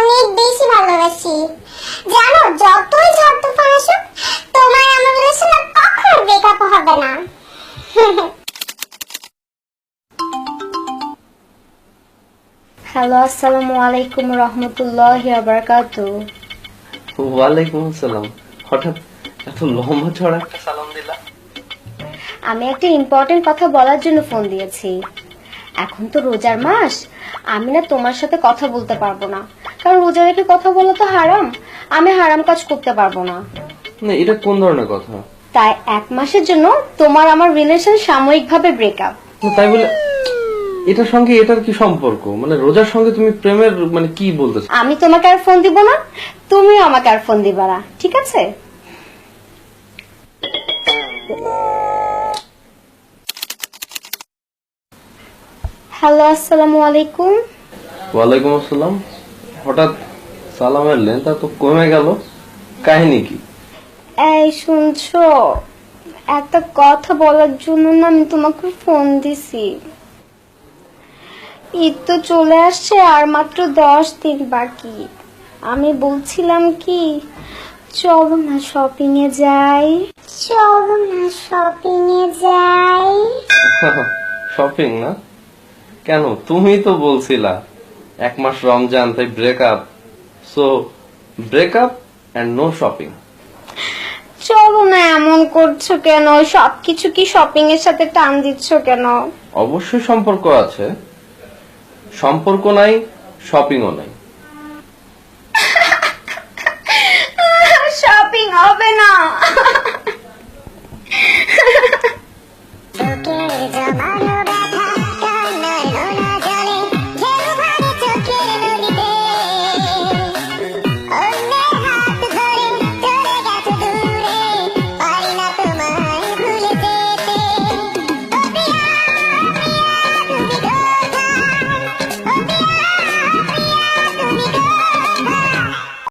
অনেক বেশি ভালোবাসি। জানো, যতই ঝড় তুফান আসুক, তোমার আমার রিলেশনে কখনো ব্রেকআপ হবে না। হ্যালো, আসসালামু আলাইকুম রহমতুল্লাহি ওয়া বারাকাতুহু। ওয়ালাইকুম আসসালাম। হঠাৎ এত লম্বা চড়া একটা সালাম দিলা? আমি একটা ইম্পর্টেন্ট কথা বলার জন্য ফোন দিয়েছি। এখন তো রোজার মাস, আমি না তোমার সাথে কথা বলতে পারবো না, কারণ রোজা রেখে কথা বলা তো হারাম। আমি হারাম কাজ করতে পারবো না। না, এটা কোন ধরনের কথা? তাই 1 মাসের জন্য তোমার আমার রিলেশন সাময়িকভাবে ব্রেকআপ। না, তাই বলে এটার সঙ্গে এটার কি সম্পর্ক? মানে রোজার সঙ্গে তুমি প্রেমের মানে কি বলতেছো? আমি তোমাকে আর ফোন দিব না, তুমিও আমাকে আর ফোন দিবা না, ঠিক আছে? হ্যালো, আসসালামু আলাইকুম। ওয়ালাইকুম আসসালাম। হঠাৎ সালামের লেন্থ তো কমে গেল, কাহিনী কি? এই শুনছো, একটা কথা বলার জন্য না আমি তোমাকে ফোন দিছি। ঈদ তো চলে আসছে, আর মাত্র 10 দিন বাকি। আমি বলছিলাম কি, চলো না শপিং এ যাই। চলো না শপিং এ যাই। শপিং না? কেন, তুমি তো বলছিলা 1 মাস রমজান, তাই breakup. So breakup and no shopping. চলো না, এমন করছো কেন? সবকিছু কি শপিং এর সাথে টান দিচ্ছ কেন? অবশ্যই সম্পর্ক আছে, সম্পর্ক নাই শপিংও নাই। শপিং হবে না।